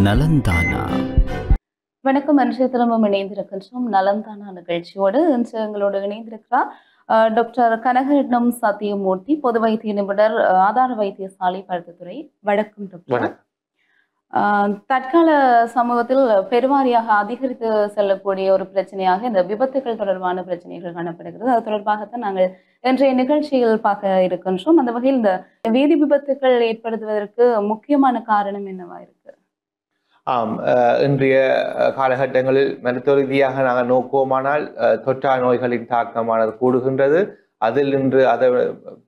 நலந்தானா. வணக்கம். அன்றைய தினமும் இணைந்திருக்கின்றோம் நலந்தானா நிகழ்ச்சியோடு. இன்று எங்களோடு இணைந்திருக்கிறார் டாக்டர் கனகரட்னம் சத்தியமூர்த்தி, பொது வைத்திய நிபுணர், ஆதார வைத்தியசாலை பருத்தித்துறை. வணக்கம் டாக்டர். தற்கால சமூகத்தில் பெருவாரியாக அதிகரித்து செல்லக்கூடிய ஒரு பிரச்சனையாக இந்த விபத்துகள் தொடர்பான பிரச்சனைகள் காணப்படுகிறது. அது தொடர்பாகத்தான் நாங்கள் இன்றைய நிகழ்ச்சியில் பார்க்க இருக்கின்றோம். அந்த வகையில் இந்த வீதி விபத்துகள் ஏற்படுத்துவதற்கு முக்கியமான காரணம் என்னவா இருக்கு? இன்றைய காலகட்டங்களில் மருத்துவ ரீதியாக நாங்கள் நோக்குவோமானால் தொற்றா நோய்களின் தாக்கமானது கூடுகின்றது. அதில் இன்று அதை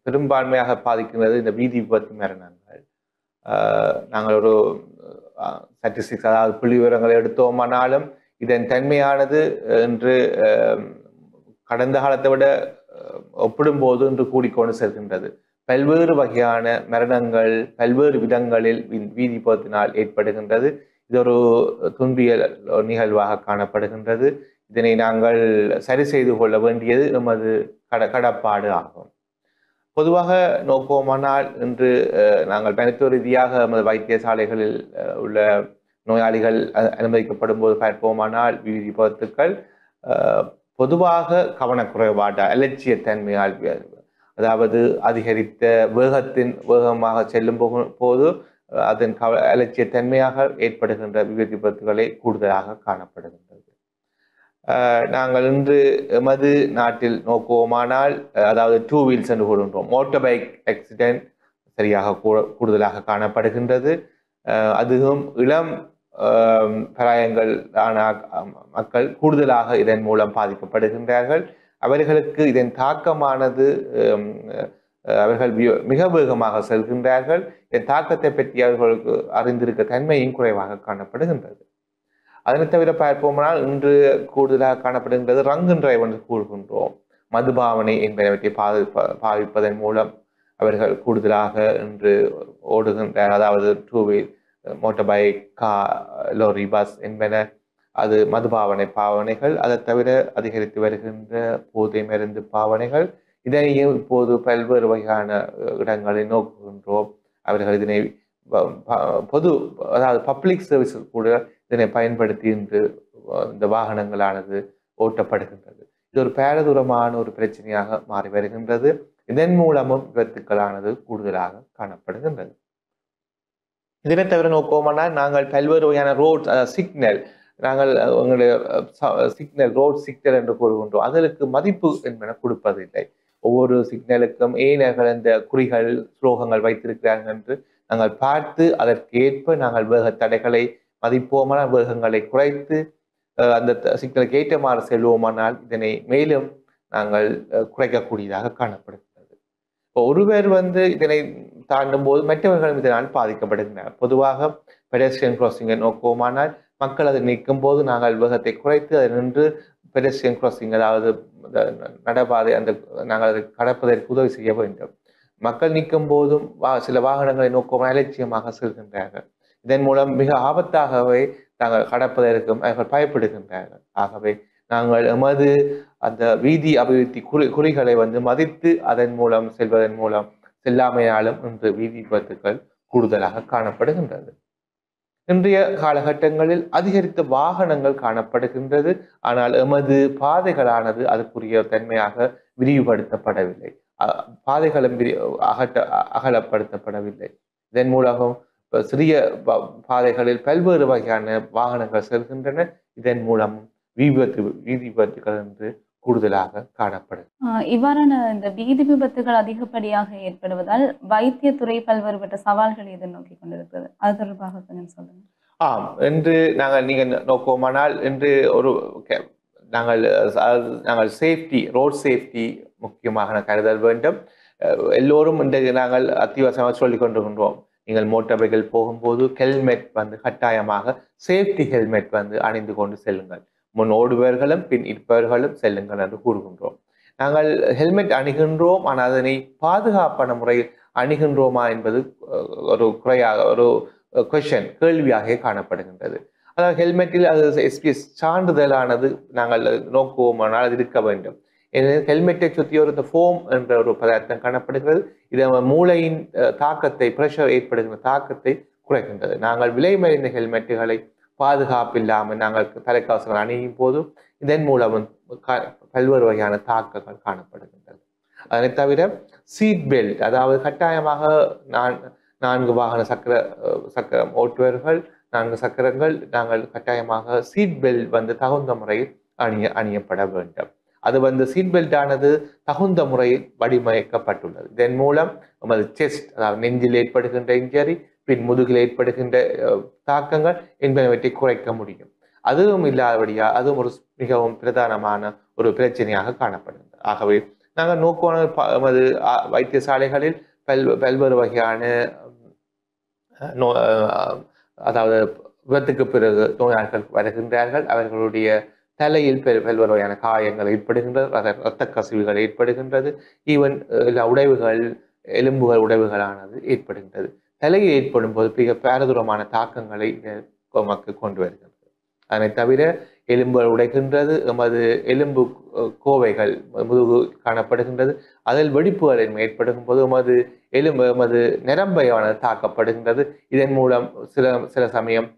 பெரும்பான்மையாக பாதிக்கின்றது இந்த வீதி விபத்து மரணங்கள். நாங்கள் ஒரு ஸ்டாட்டிஸ்டிக்ஸ், அதாவது புள்ளி விவரங்களை எடுத்தோமானாலும் இதன் தன்மையானது இன்று கடந்த காலத்தை விட ஒப்பிடும்போது இன்று கூடிக்கொண்டு செல்கின்றது. பல்வேறு வகையான மரணங்கள் பல்வேறு விதங்களில் வீதி விபத்தினால் ஏற்படுகின்றது. இது ஒரு துன்பியல் நிகழ்வாக காணப்படுகின்றது. இதனை நாங்கள் சரி செய்து கொள்ள வேண்டியது எமது கடப்பாடு ஆகும். பொதுவாக நோக்குவோமானால் இன்று நாங்கள் மருத்துவ ரீதியாக எமது வைத்தியசாலைகளில் உள்ள நோயாளிகள் அனுமதிக்கப்படும் போது பார்ப்போமானால் வீதி விபத்துக்கள் பொதுவாக கவனக்குறைபாடு, அலட்சியத்தன்மையால், அதாவது அதிகரித்த வேகமாக செல்லும் போது அதன் அலட்சியத்தன்மையாக ஏற்படுகின்ற வீதி விபத்துகளை கூடுதலாக காணப்படுகின்றது. நாங்கள் இன்று எமது நாட்டில் நோக்குவோமானால், அதாவது 2 வீல்ஸ் என்று கூறுகின்றோம், மோட்டார் பைக் ஆக்சிடென்ட் சரியாக கூடுதலாக காணப்படுகின்றது. அதுவும் இளம் பிராயங்கள் ஆன மக்கள் கூடுதலாக இதன் மூலம் பாதிக்கப்படுகின்றார்கள். அவர்களுக்கு இதன் தாக்கமானது அவர்கள் மிக வேகமாக செல்கின்றார்கள். இதன் தாக்கத்தை பற்றி அவர்களுக்கு அறிந்திருக்க தன்மையும் குறைவாக காணப்படுகின்றது. அதனை தவிர பார்ப்போம்னால் இன்று கூடுதலாக காணப்படுகின்றது ரங்கு டிரைவ் என்று கூறுகின்றோம். மதுபாவனை என்பனவற்றை பாவிப்பதன் மூலம் அவர்கள் கூடுதலாக இன்று ஓடுகின்றார். அதாவது 2 wheel, motor bike, car, lorry, bus என்பன அது மதுபாவனை பாவனைகள். அதை தவிர அதிகரித்து வருகின்ற போதை மருந்து பாவனைகள். இதனையும் இப்போது பல்வேறு வகையான இடங்களை நோக்குகின்றோம். அவர்கள் இதனை அதாவது பப்ளிக் சர்வீஸ் கூட இதனை பயன்படுத்தி இன்று இந்த வாகனங்களானது ஓட்டப்படுகின்றது. இது ஒரு பாரதூரமான ஒரு பிரச்சனையாக மாறி வருகின்றது. இதன் மூலமும் விபத்துக்களானது கூடுதலாக காணப்படுகின்றது. இதனை தவிர நோக்குவோமானால் நாங்கள் பல்வேறு வகையான ரோட் சிக்னல், நாங்கள் உங்களுடைய சிக்னல், ரோட் சிக்னல் என்று கூறுகின்றோம். அதற்கு மதிப்பு என்பன கொடுப்பதில்லை. ஒவ்வொரு சிக்னலுக்கும் ஏனர்கள் இந்த குறிகள், ஸ்லோகங்கள் வைத்திருக்கிறார்கள் என்று நாங்கள் பார்த்து அதற்கேற்ப நாங்கள் வேக தடைகளை மதிப்போமானால், வேகங்களை குறைத்து அந்த சிக்னலுக்கு ஏற்றமாறு செல்வோமானால் இதனை மேலும் நாங்கள் குறைக்கக்கூடியதாக காணப்படுகிறது. இப்போ ஒருவர் இதனை தாண்டும் போது மற்றவர்களும் இதனால் பாதிக்கப்படுகின்றனர். பொதுவாக பெடஸ்ட்ரியன் கிராசிங்கை நோக்குவோமானால் மக்கள் அதை நிற்கும் போது நாங்கள் வேகத்தை குறைத்து அதை நின்று பெடஸ்ட்ரியன் கிராசிங், அதாவது நடப்பாதை, நாங்கள் அதை கடப்பதற்கு உதவி செய்ய வேண்டும். மக்கள் நிற்கும் போதும் சில வாகனங்களை நோக்கும் அலட்சியமாக செல்கின்றார்கள். இதன் மூலம் மிக ஆபத்தாகவே நாங்கள் கடப்பதற்கும் அவர்கள் பயப்படுகின்றார்கள். ஆகவே நாங்கள் எமது அந்த வீதி அபிவிருத்தி குறிகளை மதித்து அதன் மூலம் செல்வதன் மூலம் செல்லாமையாலும் இன்று வீதி விபத்துக்கள் கூடுதலாக காணப்படுகின்றது. இன்றைய காலகட்டங்களில் அதிகரித்த வாகனங்கள் காணப்படுகின்றது. ஆனால் எமது பாதைகளானது அதுக்குரிய தன்மையாக விரிவுபடுத்தப்படவில்லை. பாதைகளும் அகலப்படுத்தப்படவில்லை. இதன் மூலம் சிறிய பாதைகளில் பல்வேறு வகையான வாகனங்கள் செல்கின்றன. இதன் மூலம் வீதி விபத்துகள் என்று கூடுதலாக காணப்படும். இவ்வாறான இந்த வீதி விபத்துகள் அதிகப்படியாக ஏற்படுவதால் வைத்தியத்துறை பல்வேறுபட்ட சவால்களை எதிர்நோக்கி கொண்டிருக்கிறது. அது தொடர்பாக கொஞ்சம் சொல்லுங்க. இன்று நீங்க நோக்குவோமானால் இன்று நாங்கள் சேஃப்டி, ரோட் சேஃப்டி முக்கியமாக கருதல் வேண்டும். எல்லோரும் இன்றைக்கு நாங்கள் அத்தியாவசியமாக சொல்லிக் கொண்டிருக்கின்றோம். நீங்கள் மோட்டார் பைக்கில் போகும்போது ஹெல்மெட் கட்டாயமாக சேஃப்டி ஹெல்மெட் அணிந்து கொண்டு செல்லுங்கள். முன் ஓடுபவர்களும் பின் இருப்பவர்களும் செல்லுங்கள் என்று கூறுகின்றோம். நாங்கள் ஹெல்மெட் அணிகின்றோம், ஆனால் அதனை பாதுகாப்பான முறையில் அணிகின்றோமா என்பது ஒரு ஒரு கேள்வியாக காணப்படுகின்றது. அதாவது ஹெல்மெட்டில் அது எஸ்பிஎஸ் சான்றிதழானது நாங்கள் நோக்குவோமானால் அது இருக்க வேண்டும். ஹெல்மெட்டை சுற்றி ஒரு ஃபோம் என்ற ஒரு பதார்த்தம் காணப்படுகிறது. இது மூளையின் தாக்கத்தை, பிரஷர் ஏற்படுகின்ற தாக்கத்தை குறைக்கின்றது. நாங்கள் விலை மறைந்த ஹெல்மெட்டுகளை பாதுகாப்பில்லாமல் நாங்கள் தலைக்கவசங்கள் அணியும் போது இதன் மூலம் பல்வேறு வகையான தாக்கங்கள் காணப்படுகின்றது. அதனை தவிர சீட் பெல்ட், அதாவது கட்டாயமாக நான்கு வாகன சக்கரம் ஓட்டுவர்கள் 4 சக்கரங்கள் நாங்கள் கட்டாயமாக சீட் பெல்ட் தகுந்த முறையில் அணியப்பட வேண்டும். அது சீட் பெல்ட் ஆனது தகுந்த முறையில் வடிவமைக்கப்பட்டுள்ளது. இதன் மூலம் நமது செஸ்ட், அதாவது நெஞ்சில் ஏற்படுகின்ற இன்ஜரி, பின் முதுகில் ஏற்படுகின்ற தாக்கங்கள் என்பனவற்றை குறைக்க முடியும். அதுவும் இல்லாதபடியா அதுவும் ஒரு மிகவும் பிரதானமான ஒரு பிரச்சனையாக காணப்படுகிறது. ஆகவே நாங்கள் நோக்கோன நமது வைத்தியசாலைகளில் பல்வேறு வகையான அதாவது விபத்துக்கு பிறகு நோயாளிகள் வருகின்றார்கள். அவர்களுடைய தலையில் பல்வேறு வகையான காயங்கள் ஏற்படுகின்றது, இரத்த கசிவுகள் ஏற்படுகின்றது, ஈவன் உடைவுகள், எலும்புகள் உடைவுகளானது ஏற்படுகின்றது. தலையில் ஏற்படும் போது மிக பாரதூரமான தாக்கங்களை நமக்கு கொண்டு வருகின்றது. அதனை தவிர எலும்புகள் உடைகின்றது, எமது எலும்பு கோவைகள் முதுகு காணப்படுகின்றது, அதில் வெடிப்புகள் ஏற்படும் போது எமது நரம்பையானது தாக்கப்படுகின்றது. இதன் மூலம் சில சமயம்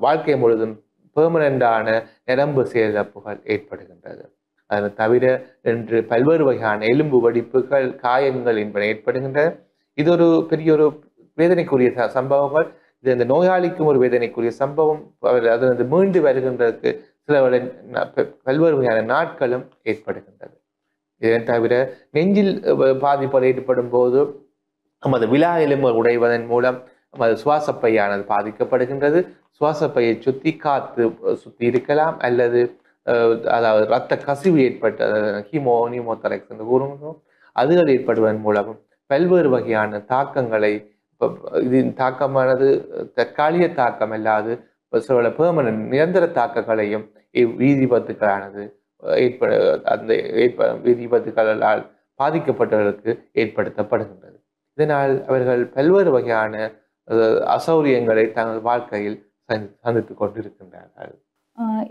வாழ்க்கை முழுதும் பெர்மனண்டான நரம்பு செயலிழப்புகள் ஏற்படுகின்றது. அதனை தவிர இன்று பல்வேறு வகையான எலும்பு வெடிப்புகள், காயங்கள் என்பன ஏற்படுகின்றன. இது ஒரு பெரிய ஒரு வேதனைக்குரிய சம்பவங்கள். இது இந்த நோயாளிக்கும் ஒரு வேதனைக்குரிய சம்பவம். அது மீண்டு வருகின்றதுக்கு பல்வேறு வகையான நாட்களும் ஏற்படுகின்றது. இதனை தவிர நெஞ்சில் பாதிப்புகள் ஏற்படும் போது நமது விலா எலும்பு உடைவதன் மூலம் நமது சுவாசப்பையானது பாதிக்கப்படுகின்றது. சுவாசப்பையை சுற்றி காத்து சுற்றி இருக்கலாம், அல்லது அதாவது இரத்த கசிவு ஏற்பட்ட நியூமோதொராக்ஸ் என்று கூறுகிறோம், அதுகள் ஏற்படுவதன் மூலமும் பல்வேறு வகையான தாக்கங்களை, இதன் தாக்கமானது தற்காலிக தாக்கம் அல்லாது சில பெர்மனன்ட் நிரந்தர தாக்கங்களையும் வீதி விபத்துக்களானது வீதி விபத்துக்களால் பாதிக்கப்பட்டவர்களுக்கு ஏற்படுத்தப்படுகின்றது. இதனால் அவர்கள் பல்வேறு வகையான அசௌரியங்களை தங்கள் வாழ்க்கையில் சந்தித்துக் கொண்டிருக்கின்றார்கள்.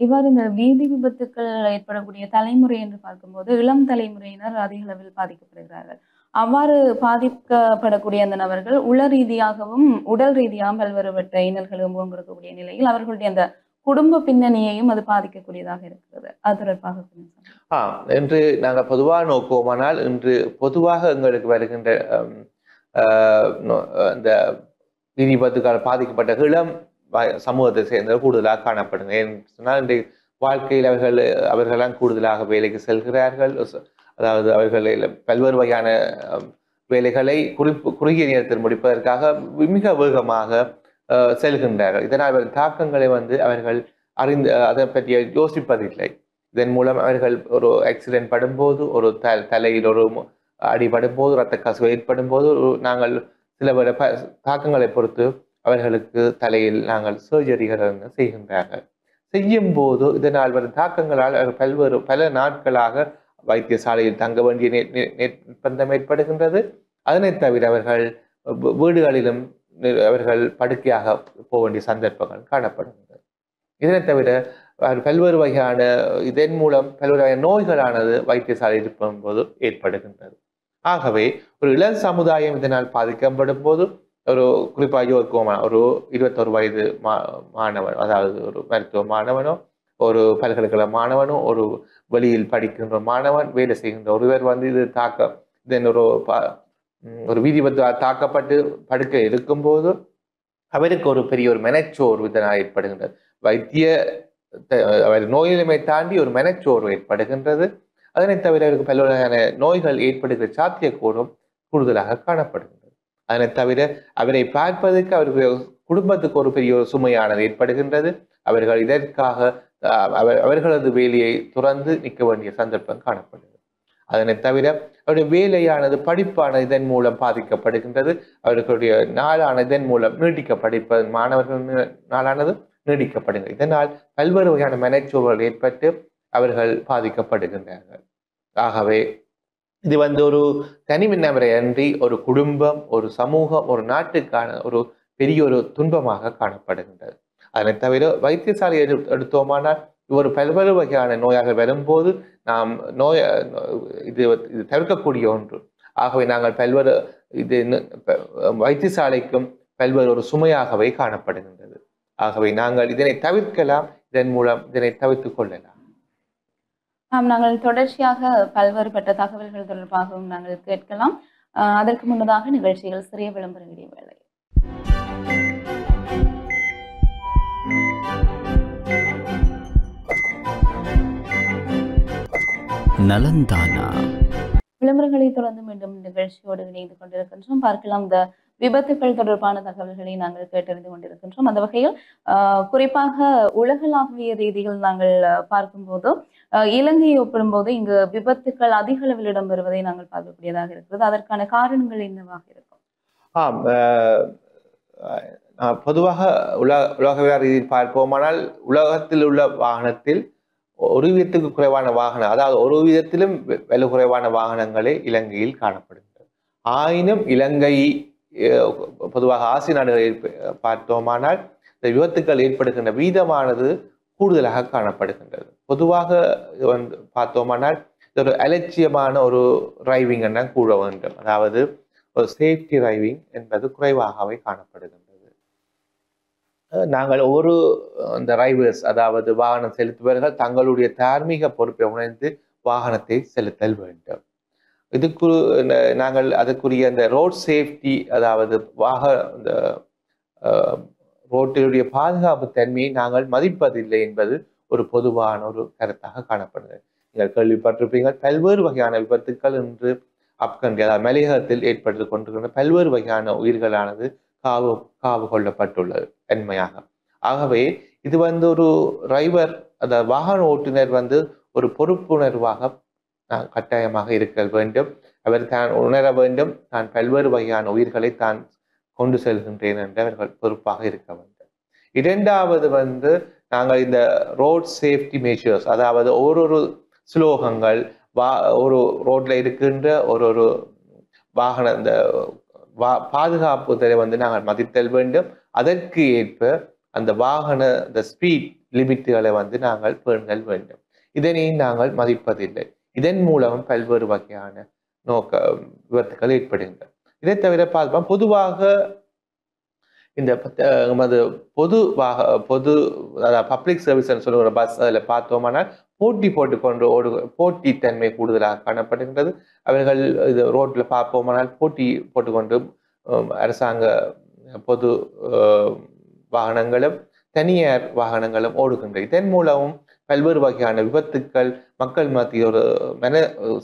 இவ்வாறு இந்த வீதி விபத்துக்கள் ஏற்படக்கூடிய தலைமுறை என்று பார்க்கும்போது இளம் தலைமுறையினர் அதிக அளவில் பாதிக்கப்படுகிறார்கள். அவ்வாறு பாதிக்கப்படக்கூடிய அந்த நபர்கள் உள ரீதியாகவும் உடல் ரீதியாகவும் பல்வேறுபட்ட இன்னல்களும் கொடுக்கக்கூடிய நிலையில் அவர்களுடைய அந்த குடும்ப பின்னணியையும் அது பாதிக்கக்கூடியதாக இருக்கிறது. அது தொடர்பாக என்று நாங்கள் பொதுவாக நோக்குவோமானால், இன்று பொதுவாக எங்களுக்கு வருகின்ற இந்த வீதி விபத்துக்கால் பாதிக்கப்பட்ட இளம் சமூகத்தை சேர்ந்தவர் கூடுதலாக காணப்படுங்க. ஏன்னு சொன்னால் இன்றைய வாழ்க்கையில் அவர்களெல்லாம் கூடுதலாக வேலைக்கு செல்கிறார்கள். அதாவது அவர்கள் பல்வேறு வகையான வேலைகளை குறுகிய நேரத்தில் முடிப்பதற்காக மிக வேகமாக செல்கின்றார்கள். இதனால் தாக்கங்களை அவர்கள் அதை பற்றி யோசிப்பதில்லை. இதன் மூலம் அவர்கள் ஒரு ஆக்சிடென்ட் படும்போது, ஒரு தலையில் ஒரு அடிபடும் போது, இரத்த கசிவு ஏற்படும் போது, நாங்கள் சில தாக்கங்களை பொறுத்து அவர்களுக்கு தலையில் நாங்கள் சர்ஜரிகள் செய்கின்றார்கள். செய்யும் போது இதனால் வரும் தாக்கங்களால் பல நாட்களாக வைத்தியசாலையில் தங்க வேண்டிய நிர்பந்தம் ஏற்படுகின்றது. அதனை தவிர அவர்கள் வீடுகளிலும் அவர்கள் படுக்கையாக போக வேண்டிய சந்தர்ப்பங்கள் காணப்படுகின்றது. இதனை தவிர பல்வேறு வகையான இதன் மூலம் பல்வேறு வகையான நோய்களானது வைத்தியசாலையில் இருக்கும் போது ஏற்படுகின்றது. ஆகவே ஒரு இளம் சமுதாயம் இதனால் பாதிக்கப்படும் போது, ஒரு குறிப்பாக ஒரு 21 வயது மாணவன், அதாவது ஒரு மருத்துவ மாணவனோ, ஒரு பல்கலைக்கழக மாணவனோ, ஒரு வெளியில் படிக்கின்ற மாணவன், வேலை செய்கின்ற ஒருவர் இது இதன் ஒரு வீதி விபத்தால் தாக்கப்பட்டு படுக்க இருக்கும்போது அவருக்கு ஒரு பெரிய ஒரு மனச்சோர்வு இதனால் ஏற்படுகின்றது. நோய் நிலைமை தாண்டி ஒரு மனச்சோர்வு ஏற்படுகின்றது. அதனை தவிர அவருக்கு பல்வேறு நோய்கள் ஏற்படுகிற சாத்தியக்கூறும் கூடுதலாக காணப்படுகின்றது. அதனை தவிர அவரை பார்ப்பதற்கு அவருக்கு குடும்பத்துக்கு ஒரு பெரிய ஒரு சுமையானது ஏற்படுகின்றது. அவர்கள் இதற்காக அவர்களது வேலையை துறந்து நிற்க வேண்டிய சந்தர்ப்பம் காணப்படுகிறது. அதனை தவிர அவருடைய வேலையானது, படிப்பானது இதன் மூலம் பாதிக்கப்படுகின்றது. அவர்களுடைய நாளானது இதன் மூலம் மாணவர்கள் நாளானது நீடிக்கப்படுகிறது. இதனால் பல்வேறு வகையான மனச்சோர்வுகள் ஏற்பட்டு அவர்கள் பாதிக்கப்படுகின்றார்கள். ஆகவே இது ஒரு தனிநபரை அன்றி ஒரு குடும்பம், ஒரு சமூகம், ஒரு நாட்டுக்கான ஒரு பெரிய ஒரு துன்பமாக காணப்படுகின்றது. அதனை தவிர வைத்தியசாலை எடுத்தோமானால் ஒரு பல்வேறு வகையான நோயாளர்கள் வரும்போது நாம் இது தவிர்க்கக்கூடிய ஒன்று. ஆகவே நாங்கள் பல்வேறு வைத்தியசாலைக்கும் பல்வேறு ஒரு சுமையாகவே காணப்படுகின்றது. ஆகவே நாங்கள் இதனை தவிர்க்கலாம், இதன் மூலம் இதனை தவிர்த்துக் கொள்ளலாம். நாங்கள் தொடர்ச்சியாக பல்வேறுபட்ட தகவல்கள் தொடர்பாகவும் நாங்கள் கேட்கலாம். அதற்கு முன்னதாக நிகழ்ச்சியில் சிறிய விளம்பர இடைவேளை. நலந்தானா விளம்பரங்களை தொடர்ந்து மீண்டும் நிகழ்ச்சியோடு இணைந்து கொண்டிருக்கின்றோம். பார்க்கலாம், இந்த விபத்துக்கள் தொடர்பான தகவல்களை நாங்கள் கேட்டறிந்து கொண்டிருக்கின்றோம். அந்த வகையில் குறிப்பாக உலகளாவிய ரீதியில் நாங்கள் பார்க்கும்போது இலங்கையை ஒப்பிடும்போது இங்கு விபத்துக்கள் அதிக அளவில் இடம்பெறுவதை நாங்கள் பார்க்கக்கூடியதாக இருக்கிறது. அதற்கான காரணங்கள் என்னவாக இருக்கும்? பொதுவாக உலக ரீதியில் பார்ப்போமானால் உலகத்தில் உள்ள வாகனத்தில் ஒரு வீதத்துக்கு குறைவான வாகனம், அதாவது ஒரு வீதத்திலும் விலை குறைவான வாகனங்களே இலங்கையில் காணப்படுகின்றது. ஆயினும் இலங்கை பொதுவாக ஆசிய நாடுகளில் பார்த்தோமானால் இந்த விபத்துக்கள் ஏற்படுகின்ற வீதமானது கூடுதலாக காணப்படுகின்றது. பொதுவாக பார்த்தோமானால் ஒரு அலட்சியமான ஒரு டிரைவிங் என்ன கூற வேண்டும், அதாவது ஒரு சேஃப்டி டிரைவிங் என்பது குறைவாகவே காணப்படுகின்றது. நாங்கள் ஒரு இந்த டிரைவர்ஸ், அதாவது வாகனம் செலுத்துபவர்கள் தங்களுடைய தார்மீக பொறுப்பை உணர்ந்து வாகனத்தை செலுத்தல் வேண்டும். இதுக்கு நாங்கள் அதற்குரிய அந்த ரோட் சேஃப்டி, அதாவது இந்த ரோட்டினுடைய பாதுகாப்பு தன்மையை நாங்கள் மதிப்பதில்லை என்பது ஒரு பொதுவான ஒரு கருத்தாக காணப்படுகிறது. நீங்கள் கேள்விப்பட்டிருப்பீங்க, பல்வேறு வகையான விபத்துக்கள் இன்று அப்கண்ட்ரி, அதாவது மலையகத்தில் ஏற்பட்டு கொண்டிருக்கின்ற பல்வேறு வகையான உயிர்களானது காவு கொள்ளப்பட்டுள்ளது தன்மையாக. ஆகவே இது ஒரு டிரைவர், அதாவது வாகன ஓட்டுநர் ஒரு பொறுப்புணர்வாக கட்டாயமாக இருக்க வேண்டும். அவர் தான் உணர வேண்டும், தான் பல்வேறு வகையான உயிர்களை தான் கொண்டு செல்கின்றேன் என்று அவர்கள் பொறுப்பாக இருக்க வேண்டும். இரண்டாவது நாங்கள் இந்த ரோட் சேஃப்டி மெஷர்ஸ், அதாவது ஒரு ஸ்லோகங்கள், ஒரு ரோட்ல இருக்கின்ற ஒரு வாகன இந்த பாதுகாப்பு நாங்கள் மதித்தல் வேண்டும். அதற்கு ஏற்ப அந்த வாகன இந்த ஸ்பீட் லிமிட்டுகளை நாங்கள் பேணுதல் வேண்டும். இதனை நாங்கள் மதிப்பதில்லை. இதன் மூலம் பல்வேறு வகையான விபத்துக்கள் ஏற்படுகின்றன. இதை தவிர பார்ப்போம், பொதுவாக இந்த பொது பப்ளிக் சர்வீஸ் சொல்லுகிற பஸ், அதில் பார்த்தோம்னா போட்டி போட்டித்தன்மை கூடுதலாக காணப்படுகின்றது. அவர்கள் இது ரோட்டில் பார்ப்போமானால் போட்டி போட்டுக்கொண்டு அரசாங்க பொது வாகனங்களும் தனியார் வாகனங்களும் ஓடுகின்றன. இதன் மூலமும் பல்வேறு வகையான விபத்துக்கள், மக்கள் மத்திய ஒரு மன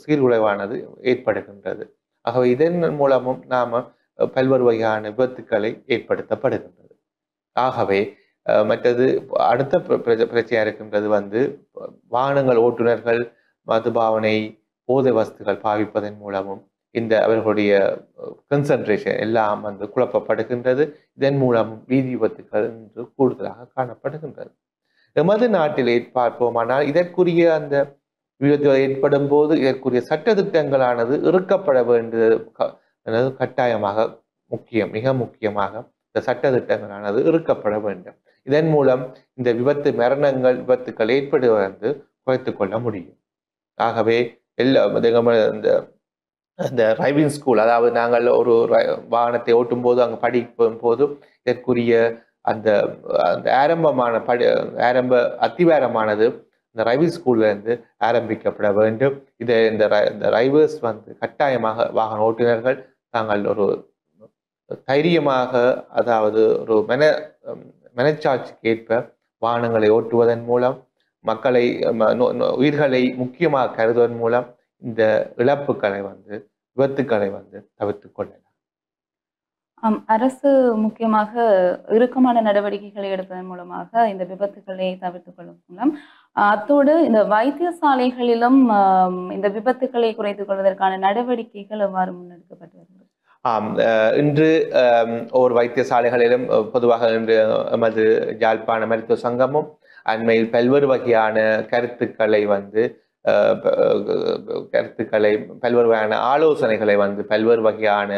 சீர்குலைவானது ஏற்படுகின்றது. ஆகவே இதன் மூலமும் நாம பல்வேறு வகையான விபத்துக்களை ஏற்படுத்தப்படுகின்றது. ஆகவே மற்றது அடுத்த பிரச்சனையா இருக்கின்றது வாகனங்கள் ஓட்டுநர்கள் மதுபாவனை, போதை வஸ்துகள் பாவிப்பதன் மூலமும் இந்த அவர்களுடைய கன்சன்ட்ரேஷன் எல்லாம் குழப்பப்படுகின்றது. இதன் மூலமும் வீதி விபத்துக்கள் என்று கூடுதலாக காணப்படுகின்றது. எமது நாட்டில் பார்ப்போமானால் இதற்குரிய அந்த விபத்துகள் ஏற்படும் போது இதற்குரிய சட்டத்திட்டங்களானது இறுக்கப்பட வேண்டியது கட்டாயமாக மிக முக்கியமாக இந்த சட்டத்திட்டங்களானது இறுக்கப்பட வேண்டும். இதன் மூலம் இந்த விபத்துக்கள் ஏற்படுவது குறைத்துக் கொள்ள முடியும். ஆகவே இந்த டிரைவிங் ஸ்கூல், அதாவது நாங்கள் ஒரு வாகனத்தை ஓட்டும் போது அங்கு படிக்கும் போது இதற்குரிய அந்த ஆரம்ப அத்திவாரமானது இந்த டிரைவிங் ஸ்கூல்ல இருந்து ஆரம்பிக்கப்பட வேண்டும். இந்த டிரைவர்ஸ் கட்டாயமாக வாகன ஓட்டுநர்கள் தாங்கள் ஒரு தைரியமாக, அதாவது ஒரு மனச்சாட்சிக்கு ஏற்ப வாகனங்களை ஓட்டுவதன் மூலம் உயிர்களை முக்கியமாக கருதுவதன் மூலம் இந்த இழப்புகளை விபத்துக்களை தவிர்த்துக் கொள்ளலாம். அரசு முக்கியமாக இறுக்கமான நடவடிக்கைகளை எடுப்பதன் மூலமாக இந்த விபத்துக்களை தவிர்த்துக் கொள்ளும் மூலம், அத்தோடு இந்த வைத்தியசாலைகளிலும் இந்த விபத்துக்களை குறைத்துக் கொள்வதற்கான நடவடிக்கைகள் எவ்வாறு முன்னெடுக்கப்பட்டு வருகிறது? இன்று ஒவ்வொரு வைத்தியசாலைகளிலும் பொதுவாக இன்று எமது யாழ்ப்பாண மருத்துவ சங்கமும் அண்மையில் பல்வேறு வகையான கருத்துக்களை பல்வேறு வகையான ஆலோசனைகளை பல்வேறு வகையான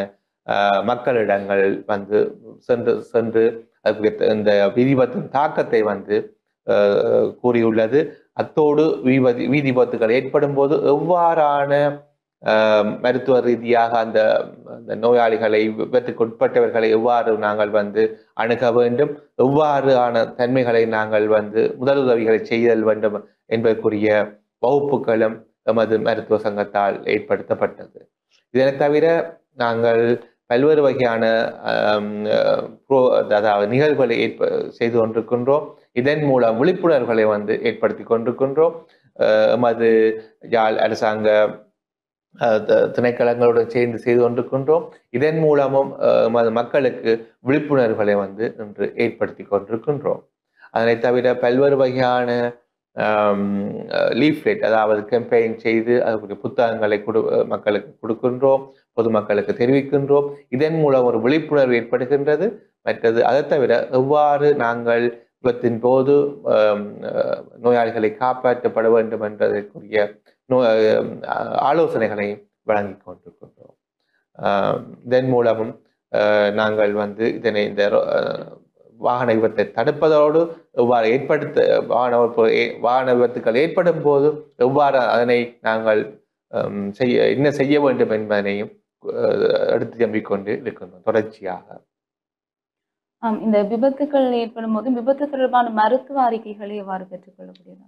மக்களிடங்கள் சென்று இந்த விதிபத்தின் தாக்கத்தை கூறியுள்ளது. அத்தோடு வீதி விபத்துகள் ஏற்படும் போது எவ்வாறான மருத்துவ ரீதியாக அந்த அந்த நோயாளிகளை, விபத்துக்கு உட்பட்டவர்களை எவ்வாறு நாங்கள் வந்து அணுக வேண்டும், எவ்வாறான தன்மைகளை நாங்கள் வந்து முதலுதவிகளை செய்தல் வேண்டும் என்பதற்குரிய வகுப்புகளும் எமது மருத்துவ சங்கத்தால் ஏற்படுத்தப்பட்டது. இதனை தவிர நாங்கள் பல்வேறு வகையான அதாவது நிகழ்வுகளை செய்து கொண்டிருக்கின்றோம். இதன் மூலம் விழிப்புணர்வுகளை வந்து ஏற்படுத்தி கொண்டிருக்கின்றோம். எமது யாழ் அரசாங்க திணைக்களங்களுடன் சேர்ந்து செய்து கொண்டிருக்கின்றோம். இதன் மூலமும் மக்களுக்கு விழிப்புணர்வுகளை வந்து இன்று ஏற்படுத்தி கொண்டிருக்கின்றோம். அதனை தவிர பல்வேறு வகையான லீஃப்லெட், அதாவது கேம்பெயின் செய்து அதுக்குரிய புத்தகங்களை மக்களுக்கு கொடுக்கின்றோம், பொதுமக்களுக்கு தெரிவிக்கின்றோம். இதன் மூலம் ஒரு விழிப்புணர்வு ஏற்படுகின்றது. மற்றது அதை தவிர எவ்வாறு நாங்கள் விபத்தின் போது நோயாளிகளை காப்பாற்றப்பட வேண்டும் என்பதற்குரிய ஆலோசனைகளை வழங்கி கொண்டிருக்கின்றோம். இதன் மூலமும் நாங்கள் வந்து இதனை இந்த வாகன விபத்தை தடுப்பதோடு எவ்வாறு வாகன விபத்துக்கள் ஏற்படும் போது எவ்வாறு அதனை நாங்கள் என்ன செய்ய வேண்டும் என்பதனையும் எடுத்து நம்பிக்கொண்டு இருக்கின்றோம் தொடர்ச்சியாக. இந்த விபத்துக்கள் ஏற்படும் போது விபத்து தொடர்பான மருத்துவ அறிக்கைகளை எவ்வாறு பெற்றுக்கொள்ளக்கூடியதா?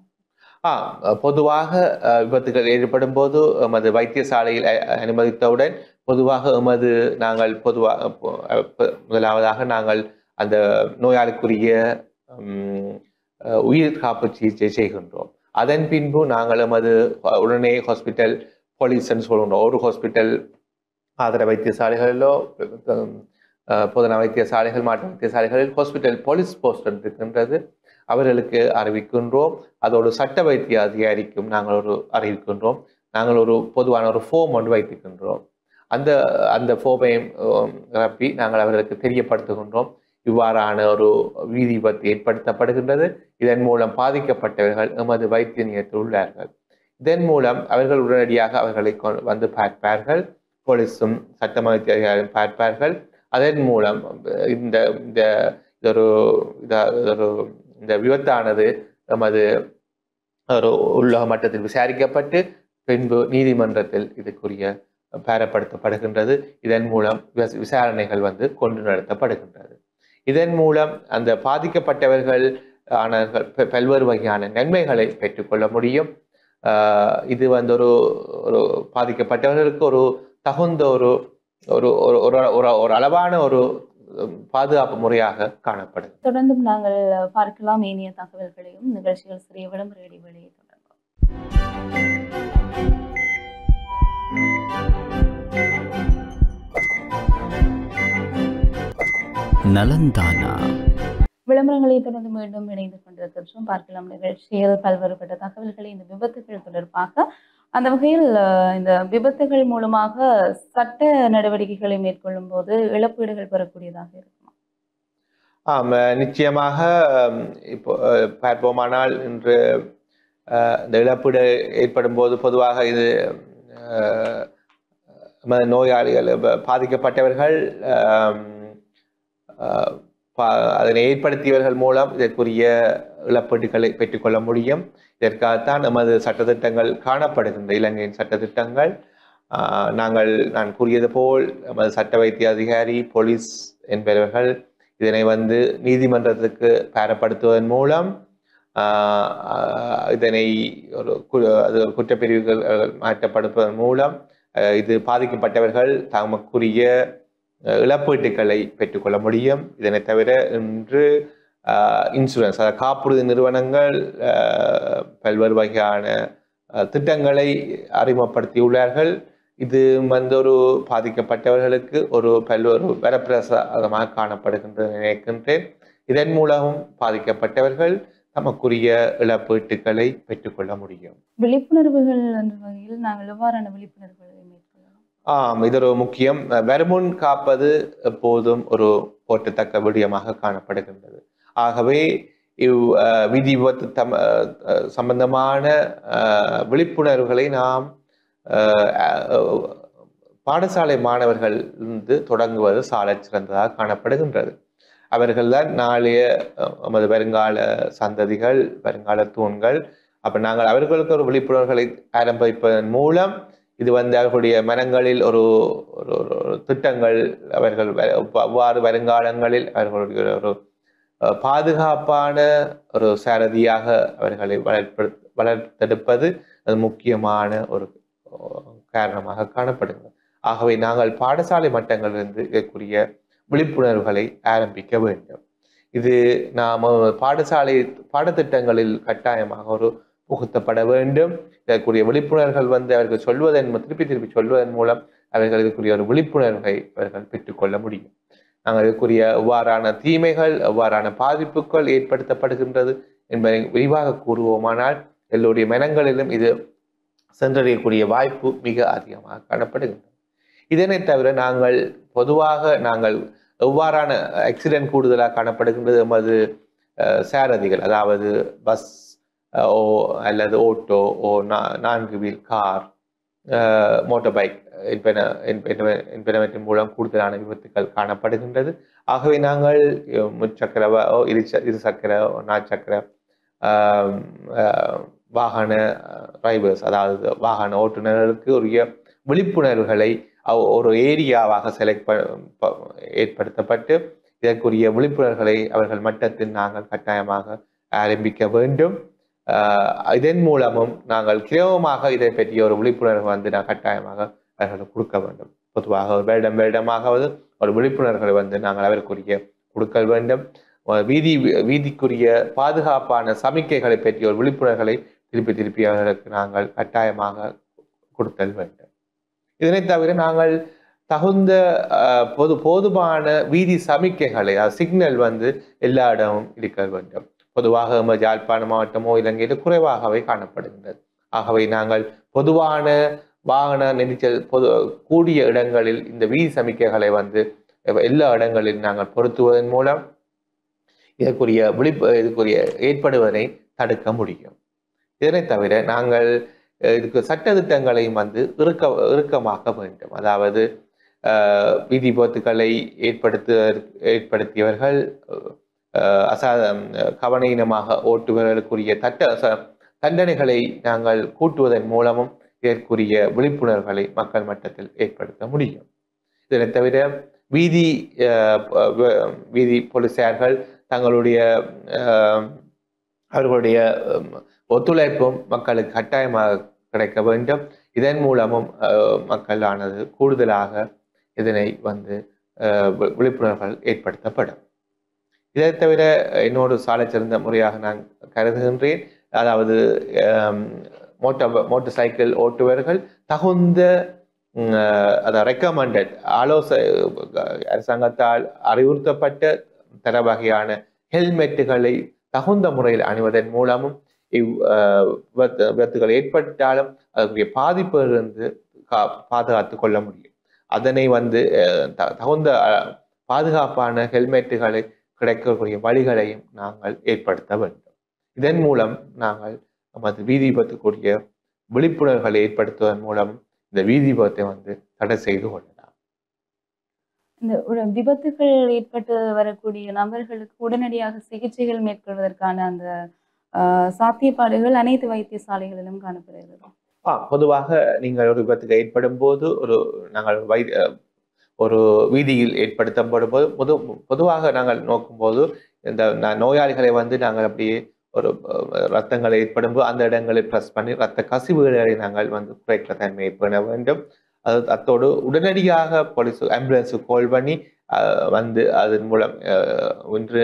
பொதுவாக விபத்துகள் ஏற்படும் போது எமது வைத்தியசாலையில் அனுமதித்தவுடன் பொதுவாக நாங்கள் முதலாவதாக நாங்கள் அந்த நோயாளிக்குரிய உயிர் காப்பு சிகிச்சை செய்கின்றோம். அதன் பின்பு நாங்கள் உடனே ஹாஸ்பிட்டல் போலீஸ்ன்னு சொல்கின்றோம். ஒரு ஹாஸ்பிட்டல் ஆதர வைத்தியசாலைகளிலோ பொதுநல வைத்தியசாலைகள், மாற்று வைத்தியசாலைகளில் ஹாஸ்பிட்டல் போலீஸ் போஸ்ட் இருக்கின்றது. அவர்களுக்கு அறிவிக்கின்றோம். அதோடு சட்ட வைத்திய அதிகாரிக்கும் நாங்கள் அறிவிக்கின்றோம். நாங்கள் ஒரு பொதுவான ஒரு ஃபோம் ஒன்று வைத்திருக்கின்றோம். அந்த ஃபோமையும் நிரப்பி நாங்கள் அவர்களுக்கு தெரியப்படுத்துகின்றோம். இவ்வாறான ஒரு வீதி விபத்து ஏற்படுத்தப்படுகின்றது. இதன் மூலம் பாதிக்கப்பட்டவர்கள் எமது வைத்திய நிலையத்தில் உள்ளார்கள். இதன் மூலம் அவர்கள் உடனடியாக அவர்களை வந்து பார்ப்பார்கள். போலீஸும் சட்ட வைத்திய அதிகாரியும் பார்ப்பார்கள். அதன் மூலம் இந்த விபத்தானது எமது ஒரு உலக மட்டத்தில் விசாரிக்கப்பட்டு பின்பு நீதிமன்றத்தில் இதுக்குரிய பெறப்படுத்தப்படுகின்றது. இதன் மூலம் விசாரணைகள் வந்து கொண்டு நடத்தப்படுகின்றது. இதன் மூலம் அந்த பாதிக்கப்பட்டவர்கள் பல்வேறு வகையான நன்மைகளை பெற்றுக்கொள்ள முடியும். இது வந்து ஒரு பாதிக்கப்பட்டவர்களுக்கு ஒரு தகுந்த ஒரு அளவான ஒரு பாதுகாப்பு முறையாக காணப்படும். தொடர்ந்தும் நாங்கள் பார்க்கலாம் ஏனைய தகவல்களையும். நிகழ்ச்சிகள் சிறிய விளம்பர இடைவெளியை தொடர்ந்தோம். நலந்தானா விளம்பரங்களை தொடர்ந்து மீண்டும் இணைந்து கொண்டிருக்கின்றோம். பார்க்கலாம் நிகழ்ச்சியில் பல்வேறுபட்ட தகவல்களை இந்த விபத்துகள் தொடர்பாக. அந்த வகையில் இந்த விபத்துகள் மூலமாக சட்ட நடவடிக்கைகளை மேற்கொள்ளும் போது இழப்பீடுகள் பெறக்கூடியதாக இருக்குமா? நிச்சயமாக. இப்போ பார்ப்போமானால் இன்று இந்த இழப்பீடு ஏற்படும் போது பொதுவாக இது நோயாளிகள் பாதிக்கப்பட்டவர்கள் அதனை ஏற்படுத்தியவர்கள் மூலம் இதற்குரிய இழப்பீடுகளை பெற்றுக்கொள்ள முடியும். இதற்காகத்தான் நமது சட்டத்திட்டங்கள் காணப்படுகின்ற இலங்கையின் சட்டத்திட்டங்கள். நான் கூறியது போல் நமது சட்ட வைத்திய அதிகாரி, போலீஸ் என்பவர்கள் இதனை வந்து நீதிமன்றத்துக்கு பெறப்படுத்துவதன் மூலம் இதனை ஒரு குற்றப்பிரிவுகள் மாற்றப்படுவதன் மூலம் இது பாதிக்கப்பட்டவர்கள் தமக்குரிய இழப்பீட்டுகளை பெற்றுக்கொள்ள முடியும். இதனை தவிர இன்று இன்சூரன்ஸ், அதாவது காப்புறுதி நிறுவனங்கள் பல்வேறு வகையான திட்டங்களை அறிமுகப்படுத்தியுள்ளார்கள். இது வந்து ஒரு பாதிக்கப்பட்டவர்களுக்கு பல்வேறு வரப்பிரசாதமாக காணப்படுகின்றது நினைக்கின்றேன். இதன் மூலமும் பாதிக்கப்பட்டவர்கள் தமக்குரிய இழப்பீட்டுகளை பெற்றுக்கொள்ள முடியும். விழிப்புணர்வுகள் என்ற வகையில் நாங்கள் எவ்வாறான விழிப்புணர்வுகளை மேற்கொள்ளலாம்? இது ஒரு முக்கியம். வருமுன் காப்பது எப்போதும் ஒரு போற்றத்தக்க விடயமாக காணப்படுகின்றது. ஆகவே விதி விபத்து சம்பந்தமான விழிப்புணர்வுகளை நாம் பாடசாலை மாணவர்கள் இருந்து தொடங்குவது சாலை சிறந்ததாக காணப்படுகின்றது. அவர்கள்தான் நாளைய நமது வருங்கால சந்ததிகள், வருங்கால தூண்கள். அப்ப நாங்கள் அவர்களுக்கு ஒரு விழிப்புணர்வுகளை ஆரம்பிப்பதன் மூலம் இது வந்து அவர்களுடைய மனங்களில் ஒரு ஒரு ஒரு திட்டங்கள், அவர்கள் அவ்வாறு வருங்காலங்களில் அவர்களுடைய ஒரு பாதுகாப்பான ஒரு சாரதியாக அவர்களை வளர்த்தெடுப்பது அது முக்கியமான ஒரு காரணமாக காணப்படுகிறது. ஆகவே நாங்கள் பாடசாலை மட்டங்களிலிருந்து இதற்குரிய விழிப்புணர்வுகளை ஆரம்பிக்க வேண்டும். இது நாம் பாடத்திட்டங்களில் கட்டாயமாக ஒரு புகுத்தப்பட வேண்டும். இதற்குரிய விழிப்புணர்வுகள் வந்து அவர்கள் திருப்பி சொல்வதன் மூலம் அவர்கள் இதுக்குரிய ஒரு விழிப்புணர்வை அவர்கள் பெற்றுக்கொள்ள முடியும். நாங்கள் இதுக்குரிய எவ்வாறான தீமைகள், எவ்வாறான பாதிப்புகள் ஏற்படுத்தப்படுகின்றது என்பதை விரிவாக கூறுவோமானால் எல்லோருடைய மனங்களிலும் இது சென்றடையக்கூடிய வாய்ப்பு மிக அதிகமாக காணப்படுகின்றது. இதனை தவிர பொதுவாக நாங்கள் எவ்வாறான ஆக்சிடென்ட் கூடுதலாக காணப்படுகின்றது எமது சாரதிகள், அதாவது பஸ் அல்லது auto 4 wheel car, motor bike என்பனவற்றின் மூலம் கூடுதலான விபத்துக்கள் காணப்படுகின்றது. ஆகவே நாங்கள் முச்சக்கர, இருசக்கர, 4 சக்கர வாகன டிரைவர்ஸ், அதாவது வாகன ஓட்டுநர்களுக்கு உரிய விழிப்புணர்வுகளை ஒரு ஏரியாவாக ஏற்படுத்தப்பட்டு இதற்குரிய விழிப்புணர்வுகளை அவர்கள் மட்டத்தில் நாங்கள் கட்டாயமாக ஆரம்பிக்க வேண்டும். இதன் மூலமும் நாங்கள் கிரமமாக இதை பற்றிய ஒரு விழிப்புணர்வு வந்து கட்டாயமாக அவர்களுக்கு கொடுக்க வேண்டும். பொதுவாக வருடமாகவது ஒரு விழிப்புணர்வுகளை நாங்கள் அவருக்குரிய கொடுக்க வேண்டும். வீதிக்குரிய பாதுகாப்பான சமிக்கைகளை பற்றிய ஒரு விழிப்புணர்வுகளை திருப்பி அவர்களுக்கு நாங்கள் கட்டாயமாக கொடுத்தல் வேண்டும். இதனை தவிர நாங்கள் தகுந்த போதுமான வீதி சமிக்கைகளை, சிக்னல் எல்லா இடமும் இருக்க வேண்டும். பொதுவாக யாழ்ப்பாண மாவட்டமோ இலங்கையில் குறைவாகவே காணப்படுகின்றது. ஆகவே நாங்கள் பொதுவான வாகன நெரிசல் கூடிய இடங்களில் இந்த வீதி சமிக்கைகளை எல்லா இடங்களில் நாங்கள் பொருத்துவதன் மூலம் இதுக்குரிய ஏற்படுவதை தடுக்க முடியும். இதனை தவிர நாங்கள் இதுக்கு சட்டத்திட்டங்களையும் இறுக்கமாக்க வேண்டும். அதாவது வீதி விபத்துக்களை ஏற்படுத்தியவர்கள், கவனீனமாக ஓட்டுவர்களுக்குரிய தண்டனைகளை நாங்கள் கூட்டுவதன் மூலமும் இதற்குரிய விழிப்புணர்வுகளை மக்கள் மட்டத்தில் ஏற்படுத்த முடியும். இதனை தவிர வீதி போலீசார்கள் அவர்களுடைய ஒத்துழைப்பும் மக்களுக்கு கட்டாயமாக கிடைக்க வேண்டும். இதன் மூலமும் மக்களானது கூடுதலாக இதனை விழிப்புணர்வுகள் ஏற்படுத்தப்படும். இதை தவிர இன்னொரு சாலை சிறந்த முறையாக நான் கருதுகின்றேன். அதாவது மோட்டார் சைக்கிள் ஓட்டுவர்கள் தகுந்த ரெக்கமெண்டட் அரசாங்கத்தால் அறிவுறுத்தப்பட்ட தர வகையான ஹெல்மெட்டுகளை தகுந்த முறையில் அணிவதன் மூலமும் விபத்துகள் ஏற்பட்டாலும் அதற்குரிய பாதிப்பிலிருந்து பாதுகாத்து கொள்ள முடியும். அதனை தகுந்த பாதுகாப்பான ஹெல்மெட்டுகளை கிடைக்கக்கூடிய வழிகளையும் நாங்கள் ஏற்படுத்த வேண்டும். இதன் மூலம் நாங்கள் நமது வீதி விபத்துக்குரிய விழிப்புணர்வுகளை ஏற்படுத்துவதன் மூலம் இந்த வீதி விபத்தை தடை செய்து கொள்ளலாம். இந்த விபத்துகள் ஏற்பட்டு வரக்கூடிய நபர்களுக்கு உடனடியாக சிகிச்சைகள் மேற்கொள்வதற்கான அந்த சாத்தியப்பாடுகள் அனைத்து வைத்தியசாலைகளிலும் காணப்படுகிறது. பொதுவாக நீங்கள் ஒரு விபத்துக்கு ஏற்படும் போது நாங்கள் ஒரு வீதியில் ஏற்படுத்தப்படும் போது பொதுவாக நாங்கள் நோக்கும்போது இந்த நோயாளிகளை நாங்கள் அப்படியே ஒரு ரத்தங்கள் ஏற்படும் போது அந்த இடங்களை ப்ரெஸ் பண்ணி ரத்த கசிவுகளை நாங்கள் குறைக்கிற தன்மையை பண்ண வேண்டும். அத்தோடு உடனடியாக போலீஸ் ஆம்புலன்ஸுக்கு கால் பண்ணி அதன் மூலம் ஒன்று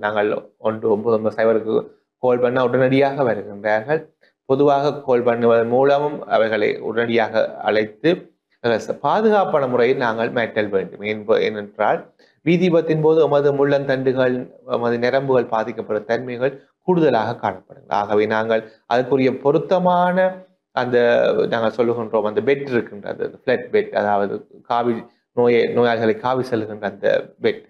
நாங்கள் 190 கால் பண்ண உடனடியாக வருகின்றார்கள். பொதுவாக கால் பண்ணுவதன் மூலமும் அவர்களை உடனடியாக அழைத்து பாதுகாப்பான முறையில் நாங்கள் மேட்டல் வேண்டும். ஏனென்றால் வீதி விபத்தின் போது எமது முள்ளந்தண்டுகள், எமது நரம்புகள் பாதிக்கப்படும் தன்மைகள் கூடுதலாக காணப்படும். ஆகவே நாங்கள் அதற்குரிய பொருத்தமான நாங்கள் சொல்லுகின்றோம் அந்த பெட் இருக்கின்றது, ஃபிளட் பெட், அதாவது நோயாளிகளை காவி செல்கின்ற அந்த பெட்,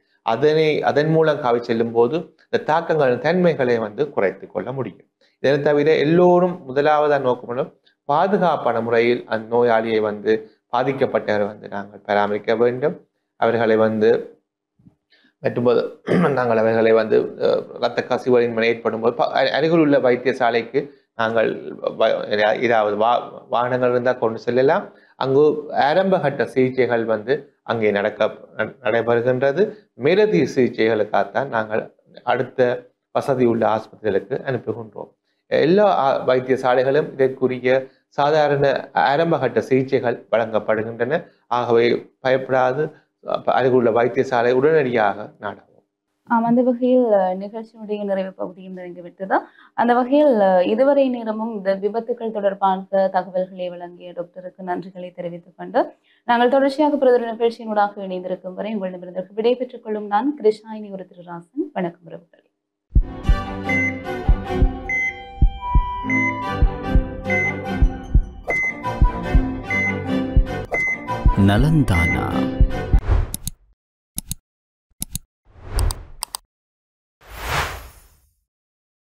அதன் மூலம் காவி செல்லும் போது இந்த தாக்கங்களின் தன்மைகளை குறைத்து கொள்ள முடியும். இதனை தவிர எல்லோரும் முதலாவதாக நோக்கம் பாதுகாப்பான முறையில் அந்த நோயாளியை பாதிக்கப்பட்டவரை நாங்கள் பராமரிக்க வேண்டும். அவர்களை மற்றும்போது நாங்கள் அவர்களை இரத்த கசிவுகளின் ஏற்படும் போது அருகில் உள்ள வைத்தியசாலைக்கு நாங்கள் ஏதாவது வாகனங்கள் இருந்தால் கொண்டு செல்லலாம். அங்கு ஆரம்பகட்ட சிகிச்சைகள் அங்கே நடைபெறுகின்றது. மேலதிக சிகிச்சைகளுக்காகத்தான் நாங்கள் அடுத்த வசதி உள்ள ஆஸ்பத்திரிகளுக்கு அனுப்புகின்றோம். எல்லா வைத்தியசாலைகளும் இதற்குரிய சாதாரண ஆரம்பகட்ட சிகிச்சைகள் வழங்கப்படுகின்றன. ஆகவே பயப்படாது அருகுள்ள வைத்தியசாலை உடனடியாக நாடவும். அந்த வகையில் நிகழ்ச்சியினுடைய நிறைவு பகுதியும் நிறைந்துவிட்டதா? அந்த வகையில் இதுவரை நேரமும் இந்த விபத்துக்கள் தொடர்பான தகவல்களை வழங்கிய டாக்டருக்கு நன்றிகளை தெரிவித்துக் கொண்டு நாங்கள் தொடர்ச்சியாக பிரதமர் நிகழ்ச்சியினூடாக இணைந்திருக்கும் வரை உங்களிடமிருந்து விடைபெற்றுக் கொள்ளும் நான் கிருஷ்ணாயினி ஒரு திருராசன். வணக்கம் உறவுகளே. நலந்தானா.